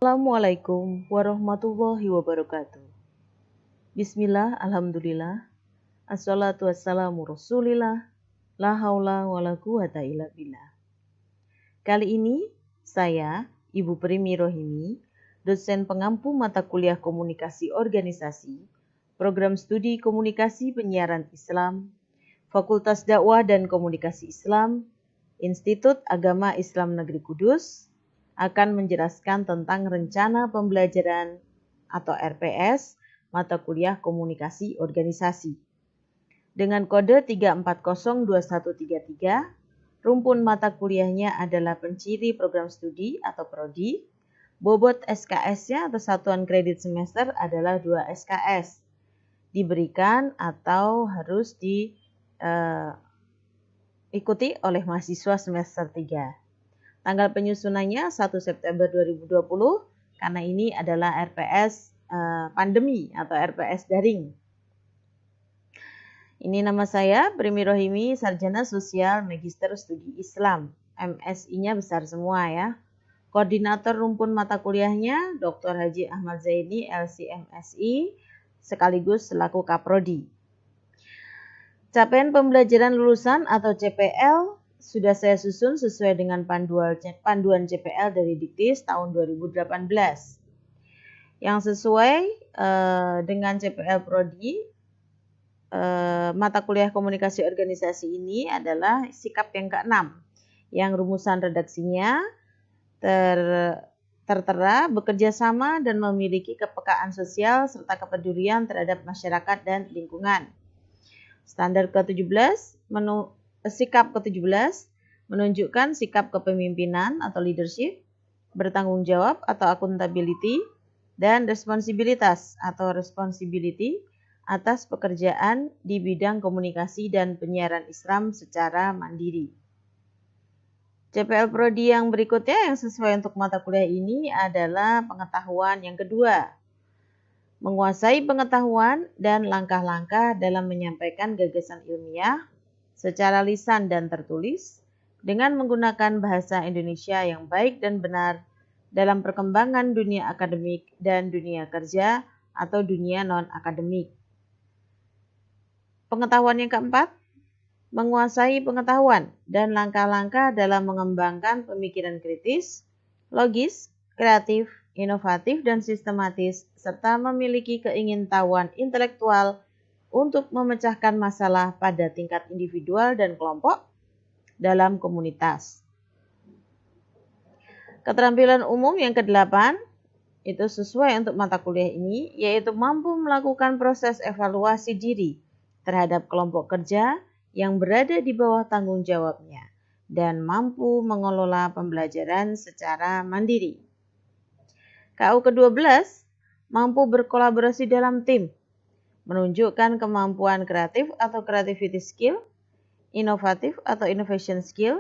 Assalamualaikum warahmatullahi wabarakatuh. Bismillah, alhamdulillah, assalatu wassalamu rasulillah, la haula wa la quwata illa billah. Kali ini saya, Ibu Primi Rohimi, dosen pengampu mata kuliah komunikasi organisasi, program studi komunikasi penyiaran Islam, Fakultas Dakwah dan Komunikasi Islam, Institut Agama Islam Negeri Kudus, akan menjelaskan tentang rencana pembelajaran atau RPS mata kuliah komunikasi organisasi. Dengan kode 3402133, rumpun mata kuliahnya adalah penciri program studi atau prodi. Bobot SKS-nya atau satuan kredit semester adalah 2 SKS. Diberikan atau harus diikuti oleh mahasiswa semester 3. Tanggal penyusunannya 1 September 2020 karena ini adalah RPS pandemi atau RPS daring. Ini nama saya Primi Rohimi, Sarjana Sosial Magister Studi Islam. MSI-nya besar semua ya. Koordinator rumpun mata kuliahnya Dr. Haji Ahmad Zaini LC-MSI sekaligus selaku Kaprodi. Capaian pembelajaran lulusan atau CPL sudah saya susun sesuai dengan panduan CPL dari Diktis tahun 2018. Yang sesuai dengan CPL Prodi, mata kuliah komunikasi organisasi ini adalah sikap yang ke-6, yang rumusan redaksinya tertera bekerja sama dan memiliki kepekaan sosial serta kepedulian terhadap masyarakat dan lingkungan. Standar ke-17, sikap ke-17 menunjukkan sikap kepemimpinan atau leadership, bertanggung jawab atau accountability, dan responsibilitas atau responsibility atas pekerjaan di bidang komunikasi dan penyiaran Islam secara mandiri. CPL Prodi yang berikutnya yang sesuai untuk mata kuliah ini adalah pengetahuan yang kedua. Menguasai pengetahuan dan langkah-langkah dalam menyampaikan gagasan ilmiah secara lisan dan tertulis dengan menggunakan bahasa Indonesia yang baik dan benar dalam perkembangan dunia akademik dan dunia kerja atau dunia non-akademik. Pengetahuan yang keempat, menguasai pengetahuan dan langkah-langkah dalam mengembangkan pemikiran kritis, logis, kreatif, inovatif, dan sistematis, serta memiliki keingintahuan intelektual untuk memecahkan masalah pada tingkat individual dan kelompok dalam komunitas. Keterampilan umum yang ke-8 itu sesuai untuk mata kuliah ini, yaitu mampu melakukan proses evaluasi diri terhadap kelompok kerja yang berada di bawah tanggung jawabnya dan mampu mengelola pembelajaran secara mandiri. KU ke-12 mampu berkolaborasi dalam tim, menunjukkan kemampuan kreatif atau creativity skill, inovatif atau innovation skill,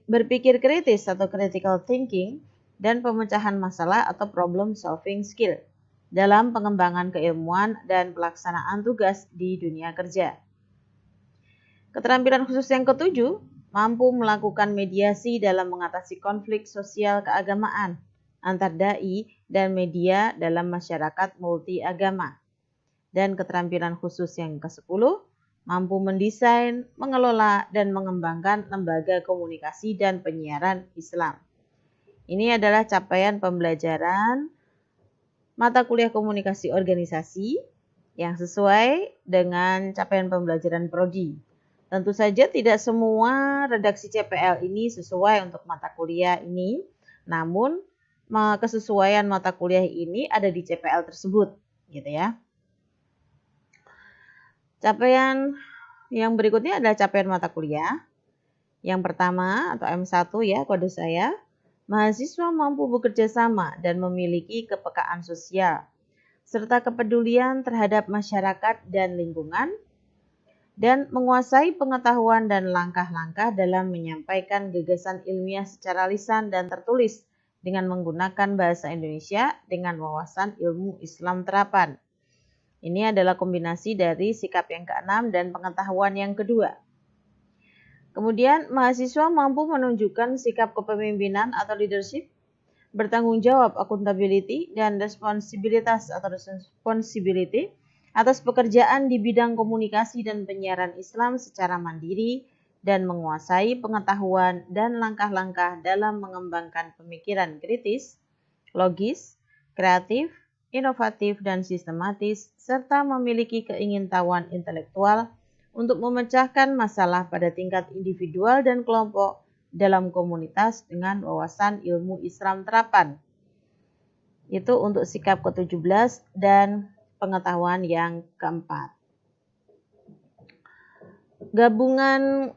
berpikir kritis atau critical thinking, dan pemecahan masalah atau problem solving skill dalam pengembangan keilmuan dan pelaksanaan tugas di dunia kerja. Keterampilan khusus yang ke-7, mampu melakukan mediasi dalam mengatasi konflik sosial keagamaan antar dai dan media dalam masyarakat multi agama. Dan keterampilan khusus yang ke-10, mampu mendesain, mengelola, dan mengembangkan lembaga komunikasi dan penyiaran Islam. Ini adalah capaian pembelajaran mata kuliah komunikasi organisasi yang sesuai dengan capaian pembelajaran prodi. Tentu saja tidak semua redaksi CPL ini sesuai untuk mata kuliah ini, namun kesesuaian mata kuliah ini ada di CPL tersebut, gitu ya. Capaian yang berikutnya adalah capaian mata kuliah. Yang pertama atau M1 ya kode saya, mahasiswa mampu bekerja sama dan memiliki kepekaan sosial serta kepedulian terhadap masyarakat dan lingkungan dan menguasai pengetahuan dan langkah-langkah dalam menyampaikan gagasan ilmiah secara lisan dan tertulis dengan menggunakan bahasa Indonesia dengan wawasan ilmu Islam terapan. Ini adalah kombinasi dari sikap yang ke-6 dan pengetahuan yang kedua. Kemudian, mahasiswa mampu menunjukkan sikap kepemimpinan atau leadership bertanggung jawab accountability dan responsibilitas atau responsibility atas pekerjaan di bidang komunikasi dan penyiaran Islam secara mandiri dan menguasai pengetahuan dan langkah-langkah dalam mengembangkan pemikiran kritis, logis, kreatif, inovatif, dan sistematis, serta memiliki keingintahuan intelektual untuk memecahkan masalah pada tingkat individual dan kelompok dalam komunitas dengan wawasan ilmu Islam terapan. Itu untuk sikap ke-17 dan pengetahuan yang keempat. Gabungan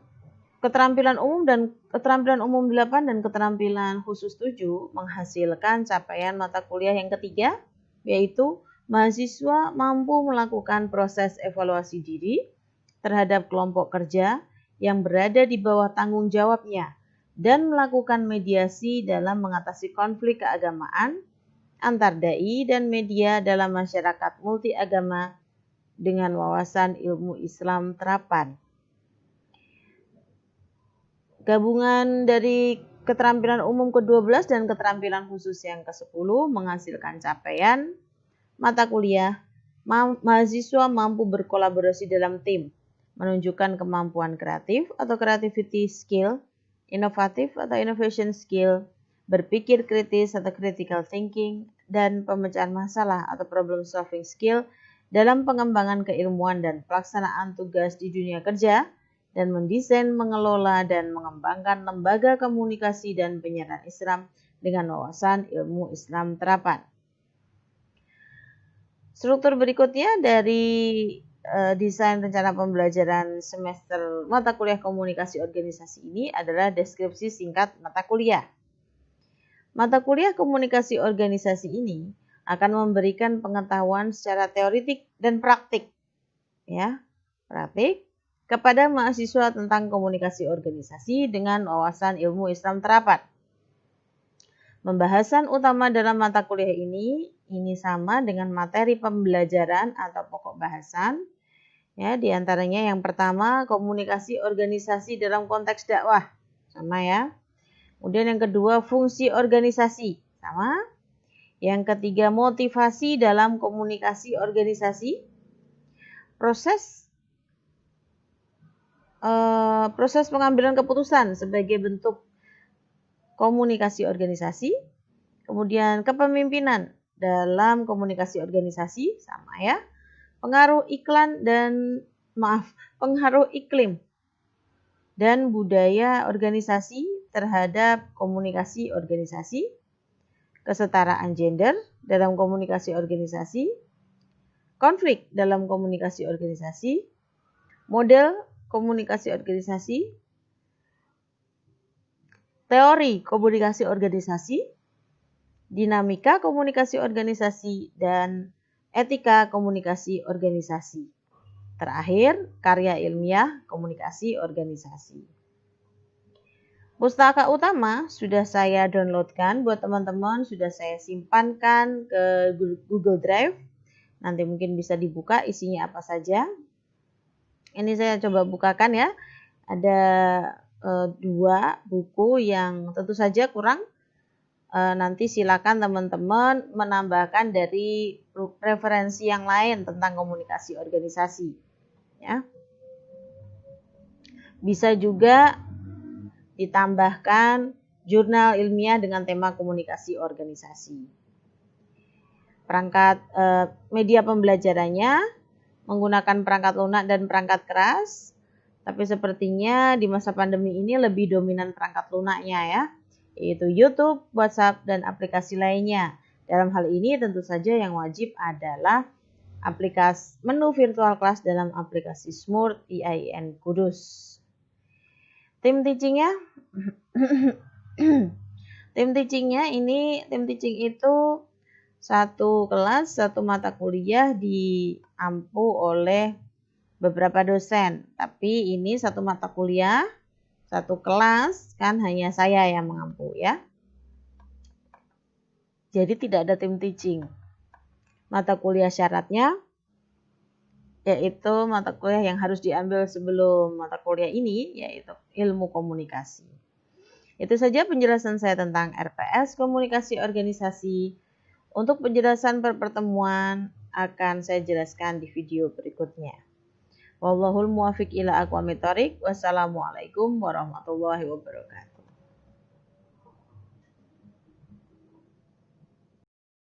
keterampilan umum 8 dan keterampilan khusus 7 menghasilkan capaian mata kuliah yang ketiga, yaitu mahasiswa mampu melakukan proses evaluasi diri terhadap kelompok kerja yang berada di bawah tanggung jawabnya dan melakukan mediasi dalam mengatasi konflik keagamaan antar dai dan media dalam masyarakat multiagama dengan wawasan ilmu Islam terapan. Gabungan dari keterampilan umum ke-12 dan keterampilan khusus yang ke-10 menghasilkan capaian mata kuliah mahasiswa mampu berkolaborasi dalam tim, menunjukkan kemampuan kreatif atau creativity skill, inovatif atau innovation skill, berpikir kritis atau critical thinking, dan pemecahan masalah atau problem solving skill dalam pengembangan keilmuan dan pelaksanaan tugas di dunia kerja, dan mendesain, mengelola, dan mengembangkan lembaga komunikasi dan penyiaran Islam dengan wawasan ilmu Islam terapan. Struktur berikutnya dari desain rencana pembelajaran semester mata kuliah komunikasi organisasi ini adalah deskripsi singkat mata kuliah. Mata kuliah komunikasi organisasi ini akan memberikan pengetahuan secara teoretik dan praktik, praktik kepada mahasiswa tentang komunikasi organisasi dengan wawasan ilmu Islam terapan. Pembahasan utama dalam mata kuliah ini sama dengan materi pembelajaran atau pokok bahasan. Di antaranya yang pertama komunikasi organisasi dalam konteks dakwah, sama ya. Kemudian yang kedua fungsi organisasi, sama. Yang ketiga motivasi dalam komunikasi organisasi. Proses pengambilan keputusan sebagai bentuk komunikasi organisasi, kemudian kepemimpinan dalam komunikasi organisasi, sama ya, pengaruh iklim dan budaya organisasi terhadap komunikasi organisasi, kesetaraan gender dalam komunikasi organisasi, konflik dalam komunikasi organisasi, model komunikasi organisasi, teori komunikasi organisasi, dinamika komunikasi organisasi, dan etika komunikasi organisasi. Terakhir, karya ilmiah komunikasi organisasi. Pustaka utama sudah saya downloadkan buat teman-teman, sudah saya simpankan ke Google Drive. Nanti mungkin bisa dibuka isinya apa saja. Ini saya coba bukakan ya. Ada 2 buku yang tentu saja kurang. Nanti silakan teman-teman menambahkan dari referensi yang lain tentang komunikasi organisasi. Ya. Bisa juga ditambahkan jurnal ilmiah dengan tema komunikasi organisasi. Perangkat media pembelajarannya menggunakan perangkat lunak dan perangkat keras, tapi sepertinya di masa pandemi ini lebih dominan perangkat lunaknya ya, yaitu YouTube, WhatsApp, dan aplikasi lainnya. Dalam hal ini tentu saja yang wajib adalah aplikasi menu virtual class dalam aplikasi Smart IAIN Kudus. Tim teachingnya, tim teaching itu satu kelas, satu mata kuliah diampu oleh beberapa dosen. Tapi ini satu mata kuliah, satu kelas, kan hanya saya yang mengampu ya. Jadi tidak ada tim teaching. Mata kuliah syaratnya yaitu mata kuliah yang harus diambil sebelum mata kuliah ini, yaitu ilmu komunikasi. Itu saja penjelasan saya tentang RPS, komunikasi organisasi. Untuk penjelasan per pertemuan akan saya jelaskan di video berikutnya. Wallahul muwaffiq ila aqwamit thoriq. Wassalamualaikum warahmatullahi wabarakatuh.